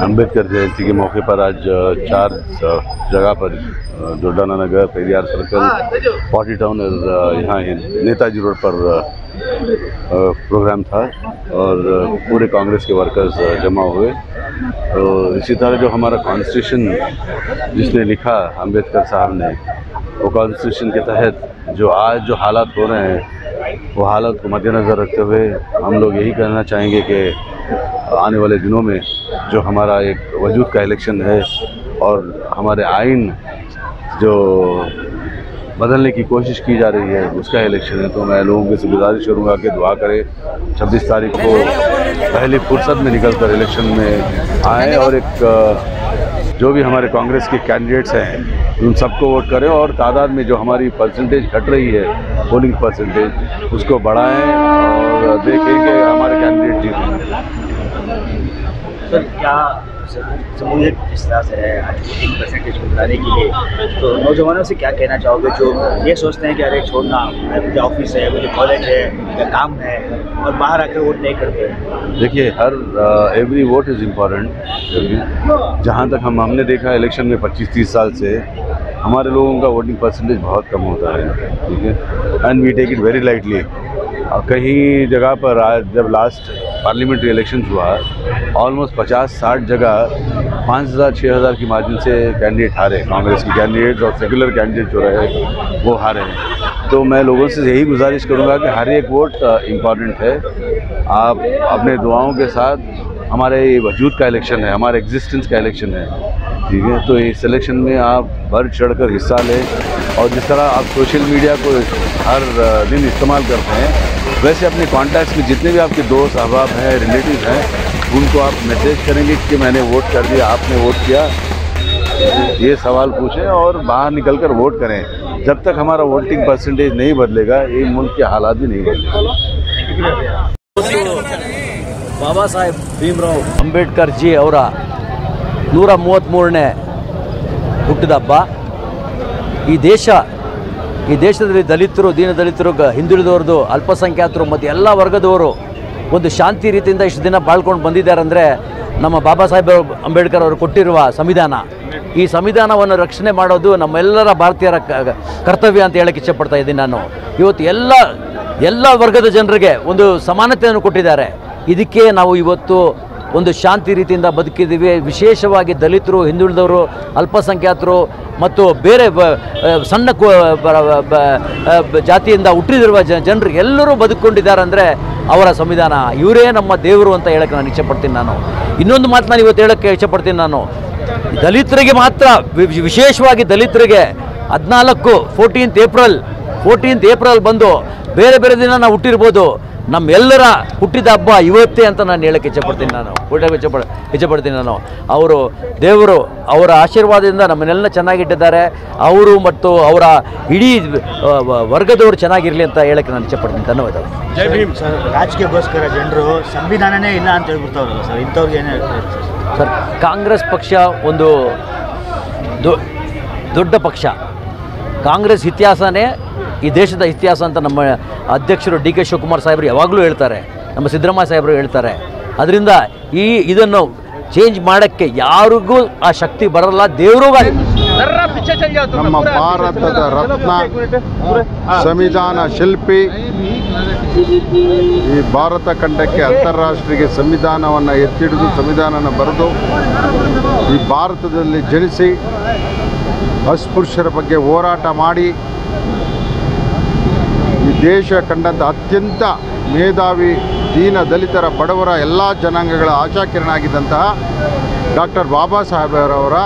अम्बेडकर जयंती के मौके पर आज 4 जगह पर जोडाना नगर, पेरियार सर्कल, पॉटी टाउन और यहाँ नेताजी रोड पर प्रोग्राम था और पूरे कांग्रेस के वर्कर्स जमा हुए। तो इसी तरह जो हमारा कॉन्स्टिट्यूशन जिसने लिखा अम्बेडकर साहब ने, वो कॉन्स्टिट्यूशन के तहत जो आज जो हालात हो रहे हैं वो हालात को मद्देनज़र रखते हुए हम लोग यही कहना चाहेंगे कि आने वाले दिनों में जो हमारा एक वजूद का इलेक्शन है और हमारे आइन जो बदलने की कोशिश की जा रही है उसका इलेक्शन है, तो मैं लोगों से गुजारिश करूंगा कि दुआ करें 26 तारीख को पहली फुर्सत में निकलकर इलेक्शन में आएँ और एक जो भी हमारे कांग्रेस के कैंडिडेट्स हैं उन सबको वोट करें और तादाद में जो हमारी परसेंटेज घट रही है पोलिंग परसेंटेज उसको बढ़ाएं और देखें कि हमारे कैंडिडेट जीतें। सर क्या समूहित इस तरह से है 3% को बढ़ाने के लिए, तो नौजवानों से क्या कहना चाहोगे जो ये सोचते हैं कि अरे छोड़ना, मुझे ऑफिस है, मुझे कॉलेज है या काम है और बाहर आकर वोट नहीं करते? देखिए, हर एवरी वोट इज़ इम्पॉर्टेंट। जहाँ तक हमने देखा इलेक्शन में 25-30 साल से हमारे लोगों का वोटिंग परसेंटेज बहुत कम होता है, ठीक है, and we take it very lightly. कहीं जगह पर आज जब लास्ट पार्लियामेंट्री इलेक्शन हुआ ऑलमोस्ट 50-60 जगह 5,000-6,000 की मार्जिन से कैंडिडेट हारे, कांग्रेस के कैंडिडेट्स और सेकुलर कैंडिडेट जो रहे वो हारे हैं। तो मैं लोगों से यही गुजारिश करूंगा कि हर एक वोट इम्पॉर्टेंट है। आप अपने दुआओं के साथ, हमारे वजूद का इलेक्शन है, हमारे एग्जिस्टेंस का इलेक्शन है, ठीक है, तो इस इलेक्शन में आप बढ़ चढ़ कर हिस्सा लें और जिस तरह आप सोशल मीडिया को हर दिन इस्तेमाल करते हैं वैसे अपने कॉन्टैक्ट्स में जितने भी आपके दोस्त अहबाब हैं, रिलेटिव हैं, उनको आप मैसेज करेंगे कि मैंने वोट कर दिया, आपने वोट किया, ये सवाल पूछें और बाहर निकलकर वोट करें। जब तक हमारा वोटिंग परसेंटेज नहीं बदलेगा ये मुल्क के हालात भी नहीं बदलेंगे। ಬಾಬಾ ಸಾಹೇಬ್ ಭೀಮರಾವ್ ಅಂಬೇಡ್ಕರ್ ಜಿ ಅವರ 133ನೇ ಹುಟ್ಟಿದ ಹಬ್ಬ. ಈ ದೇಶದಲ್ಲಿ ದಲಿತರು, ದೀನದಲಿತರು, ಹಿಂದುಳಿದವರದು, ಅಲ್ಪಸಂಖ್ಯಾತರು ಮತ್ತು ಎಲ್ಲ ವರ್ಗದವರು ಒಂದು ಶಾಂತಿ ರೀತಿಯಿಂದ ಇಷ್ಟು ದಿನ ಬಾಳ್ಕೊಂಡು ಬಂದಿದ್ದಾರೆ ಅಂದರೆ ನಮ್ಮ ಬಾಬಾ ಸಾಹೇಬ್ ಅಂಬೇಡ್ಕರ್ ಅವರು ಕೊಟ್ಟಿರುವ ಸಂವಿಧಾನ. ಈ ಸಂವಿಧಾನವನ್ನು ರಕ್ಷಣೆ ಮಾಡೋದು ನಮ್ಮೆಲ್ಲರ ಭಾರತೀಯರ ಕರ್ತವ್ಯ ಅಂತ ಹೇಳಕ್ಕೆ ಇಷ್ಟಪಡ್ತಾ ಇದ್ದೀನಿ ನಾನು. ಇವತ್ತು ಎಲ್ಲ ವರ್ಗದ ಜನರಿಗೆ ಒಂದು ಸಮಾನತೆಯನ್ನು ಕೊಟ್ಟಿದ್ದಾರೆ. ಇದಕ್ಕೆ ನಾವು ಇವತ್ತು ಒಂದು ಶಾಂತಿ ರೀತಿಯಿಂದ ಬದುಕಿದ್ದೀವಿ. ವಿಶೇಷವಾಗಿ ದಲಿತರು, ಹಿಂದುಳಿದವರು, ಅಲ್ಪಸಂಖ್ಯಾತರು ಮತ್ತು ಬೇರೆ ಸಣ್ಣ ಜಾತಿಯಿಂದ ಹುಟ್ಟಿದಿರುವ ಜನರು ಎಲ್ಲರೂ ಬದುಕೊಂಡಿದ್ದಾರೆ ಅಂದರೆ ಅವರ ಸಂವಿಧಾನ. ಇವರೇ ನಮ್ಮ ದೇವರು ಅಂತ ಹೇಳಕ್ಕೆ ನಾನು ಇಷ್ಟಪಡ್ತೀನಿ. ನಾನು ಇನ್ನೊಂದು ಮಾತು ನಾನು ಇವತ್ತು ಹೇಳೋಕ್ಕೆ ಇಷ್ಟಪಡ್ತೀನಿ. ನಾನು ದಲಿತರಿಗೆ ಮಾತ್ರ, ವಿಶೇಷವಾಗಿ ದಲಿತರಿಗೆ 14th ಏಪ್ರಿಲ್ ಬಂದು ಬೇರೆ ಬೇರೆ ದಿನ ನಾವು ಹುಟ್ಟಿರ್ಬೋದು, ನಮ್ಮೆಲ್ಲರ ಹುಟ್ಟಿದ ಹಬ್ಬ ಇವತ್ತೇ ಅಂತ ನಾನು ಹೇಳಕ್ಕೆ ಇಷ್ಟಪಡ್ತೀನಿ ನಾನು. ಅವರು ದೇವರು ಅವರ ಆಶೀರ್ವಾದದಿಂದ ನಮ್ಮನ್ನೆಲ್ಲ ಚೆನ್ನಾಗಿಟ್ಟಿದ್ದಾರೆ. ಅವರು ಮತ್ತು ಅವರ ಇಡೀ ವರ್ಗದವರು ಚೆನ್ನಾಗಿರಲಿ ಅಂತ ಹೇಳಕ್ಕೆ ನಾನು ಇಷ್ಟಪಡ್ತೀನಿ. ಧನ್ಯವಾದಗಳು. ಜೈ ಭೀಮ್. ಸರ್, ರಾಜಕೀಯಗೋಸ್ಕರ ಜನರು ಸಂವಿಧಾನನೇ ಇಲ್ಲ ಅಂತ ಹೇಳ್ಬಿಡ್ತಾವ್ರಲ್ಲ ಸರ್, ಇಂಥವ್ರಿಗೆ ಏನು ಹೇಳ್ತಾರೆ ಸರ್? ಕಾಂಗ್ರೆಸ್ ಪಕ್ಷ ಒಂದು ದೊಡ್ಡ ಪಕ್ಷ. ಕಾಂಗ್ರೆಸ್ ಇತಿಹಾಸನೇ ಈ ದೇಶದ ಇತಿಹಾಸ ಅಂತ ನಮ್ಮ ಅಧ್ಯಕ್ಷರು ಡಿ ಕೆ ಶಿವಕುಮಾರ್ ಸಾಹೇಬರು ಯಾವಾಗಲೂ ಹೇಳ್ತಾರೆ, ನಮ್ಮ ಸಿದ್ದರಾಮಯ್ಯ ಸಾಹೇಬರು ಹೇಳ್ತಾರೆ. ಅದರಿಂದ ಇದನ್ನು ಚೇಂಜ್ ಮಾಡೋಕ್ಕೆ ಯಾರಿಗೂ ಆ ಶಕ್ತಿ ಬರಲ್ಲ. ದೇವರು ನಮ್ಮ ಭಾರತದ ರತ್ನ, ಸಂವಿಧಾನ ಶಿಲ್ಪಿ, ಈ ಭಾರತ ಖಂಡಕ್ಕೆ ಅಂತಾರಾಷ್ಟ್ರೀಯ ಸಂವಿಧಾನವನ್ನು ಎತ್ತಿಡಿದು ಸಂವಿಧಾನನ ಬರೆದು ಈ ಭಾರತದಲ್ಲಿ ಜನಿಸಿ ಅಸ್ಪೃಶ್ಯರ ಬಗ್ಗೆ ಹೋರಾಟ ಮಾಡಿ ಈ ದೇಶ ಕಂಡಂಥ ಅತ್ಯಂತ ಮೇಧಾವಿ, ದೀನ ದಲಿತರ, ಬಡವರ ಎಲ್ಲ ಜನಾಂಗಗಳ ಆಶಾಕಿರಣ ಆಗಿದ್ದಂತಹ ಡಾಕ್ಟರ್ ಬಾಬಾ ಸಾಹೇಬರವರ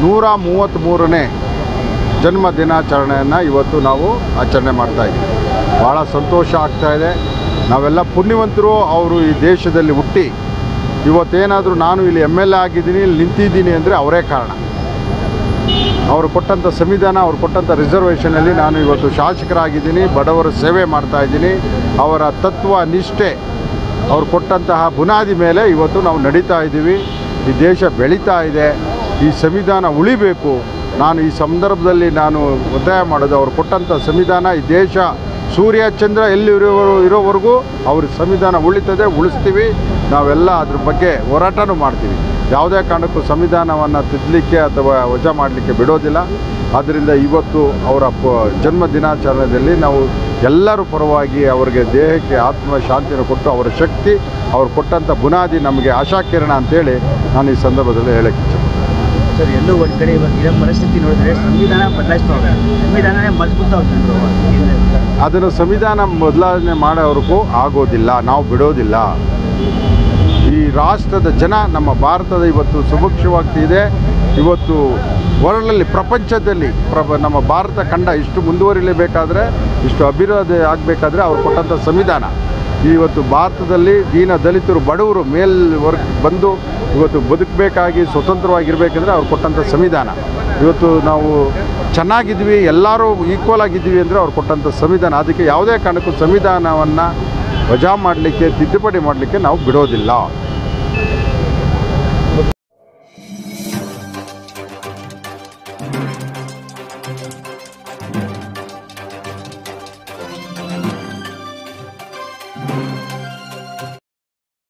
133ನೇ ಜನ್ಮ ದಿನಾಚರಣೆಯನ್ನು ಇವತ್ತು ನಾವು ಆಚರಣೆ ಮಾಡ್ತಾಯಿದ್ದೀವಿ. ಭಾಳ ಸಂತೋಷ ಆಗ್ತಾಯಿದೆ. ನಾವೆಲ್ಲ ಪುಣ್ಯವಂತರು. ಅವರು ಈ ದೇಶದಲ್ಲಿ ಹುಟ್ಟಿ ಇವತ್ತೇನಾದರೂ ನಾನು ಇಲ್ಲಿ MLA ಆಗಿದ್ದೀನಿ, ಇಲ್ಲಿ ನಿಂತಿದ್ದೀನಿ ಅಂದರೆ ಅವರೇ ಕಾರಣ. ಅವರು ಕೊಟ್ಟಂಥ ಸಂವಿಧಾನ, ಅವರು ಕೊಟ್ಟಂಥ ರಿಸರ್ವೇಷನಲ್ಲಿ ನಾನು ಇವತ್ತು ಶಾಸಕರಾಗಿದ್ದೀನಿ, ಬಡವರ ಸೇವೆ ಮಾಡ್ತಾಯಿದ್ದೀನಿ. ಅವರ ತತ್ವ ನಿಷ್ಠೆ, ಅವರು ಕೊಟ್ಟಂತಹ ಬುನಾದಿ ಮೇಲೆ ಇವತ್ತು ನಾವು ನಡೀತಾ ಇದ್ದೀವಿ. ಈ ದೇಶ ಬೆಳೀತಾ ಇದೆ. ಈ ಸಂವಿಧಾನ ಉಳಿಬೇಕು. ನಾನು ಈ ಸಂದರ್ಭದಲ್ಲಿ ನಾನು ಒತ್ತಾಯ ಮಾಡೋದು, ಅವರು ಕೊಟ್ಟಂಥ ಸಂವಿಧಾನ ಈ ದೇಶ ಸೂರ್ಯ ಚಂದ್ರ ಎಲ್ಲಿ ಇರೋವರೆಗೂ ಅವ್ರ ಸಂವಿಧಾನ ಉಳಿತದೆ, ಉಳಿಸ್ತೀವಿ. ನಾವೆಲ್ಲ ಅದ್ರ ಬಗ್ಗೆ ಹೋರಾಟನೂ ಮಾಡ್ತೀವಿ. ಯಾವುದೇ ಕಾರಣಕ್ಕೂ ಸಂವಿಧಾನವನ್ನು ತಿದ್ದಲಿಕ್ಕೆ ಅಥವಾ ವಜಾ ಮಾಡಲಿಕ್ಕೆ ಬಿಡೋದಿಲ್ಲ. ಆದ್ದರಿಂದ ಇವತ್ತು ಅವರ ಜನ್ಮ ದಿನಾಚರಣೆಯಲ್ಲಿ ನಾವು ಎಲ್ಲರ ಪರವಾಗಿ ಅವರಿಗೆ ದೇಹಕ್ಕೆ ಆತ್ಮ ಶಾಂತಿಯನ್ನು ಕೊಟ್ಟು ಅವರ ಶಕ್ತಿ ಅವ್ರು ಕೊಟ್ಟಂಥ ಬುನಾದಿ ನಮಗೆ ಆಶಾಕಿರಣ ಅಂತೇಳಿ ನಾನು ಈ ಸಂದರ್ಭದಲ್ಲಿ ಹೇಳಕ್ಕೆ ಇಚ್ಛೆ. ಸರ್ ಎಲ್ಲೂ ಒಂದು ಕಡೆ ಇವಾಗ ಇರೋ ಪರಿಸ್ಥಿತಿ ನೋಡಿದ್ರೆ ಸಂವಿಧಾನ ಬದಲಾಯಿಸ್ತಾ ಹೋಗ್ತಾರೆ, ಸಂವಿಧಾನನೇ ಮಜಬೂತ ಹೋಗ್ತಾರೆ. ಅದನ್ನು ಸಂವಿಧಾನ ಬದಲಾವಣೆ ಮಾಡೋವ್ರಿಗೂ ಆಗೋದಿಲ್ಲ, ನಾವು ಬಿಡೋದಿಲ್ಲ. ಈ ರಾಷ್ಟ್ರದ ಜನ ನಮ್ಮ ಭಾರತದ ಇವತ್ತು ಸುಭಿಕ್ಷವಾಗ್ತಿದೆ. ಇವತ್ತು ವರ್ಲ್ಡಲ್ಲಿ ಪ್ರಪಂಚದಲ್ಲಿ ನಮ್ಮ ಭಾರತ ಖಂಡ ಇಷ್ಟು ಮುಂದುವರಿಲೇಬೇಕಾದ್ರೆ, ಇಷ್ಟು ಅಭಿವೃದ್ಧಿ ಆಗಬೇಕಾದ್ರೆ ಅವ್ರು ಕೊಟ್ಟಂಥ ಸಂವಿಧಾನ ಇವತ್ತು ಭಾರತದಲ್ಲಿ ದೀನ ದಲಿತರು ಬಡವರು ಮೇಲ್ವರ್ಗ ಬಂದು ಇವತ್ತು ಬದುಕಬೇಕಾಗಿ ಸ್ವತಂತ್ರವಾಗಿರಬೇಕಂದ್ರೆ ಅವ್ರು ಕೊಟ್ಟಂಥ ಸಂವಿಧಾನ. ಇವತ್ತು ನಾವು ಚೆನ್ನಾಗಿದ್ವಿ, ಎಲ್ಲರೂ ಈಕ್ವಲ್ ಆಗಿದ್ವಿ ಅಂದರೆ ಅವ್ರು ಕೊಟ್ಟಂಥ ಸಂವಿಧಾನ. ಅದಕ್ಕೆ ಯಾವುದೇ ಕಾರಣಕ್ಕೂ ಸಂವಿಧಾನವನ್ನು ವಜಾ ಮಾಡಲಿಕ್ಕೆ, ತಿದ್ದುಪಡಿ ಮಾಡಲಿಕ್ಕೆ ನಾವು ಬಿಡೋದಿಲ್ಲ.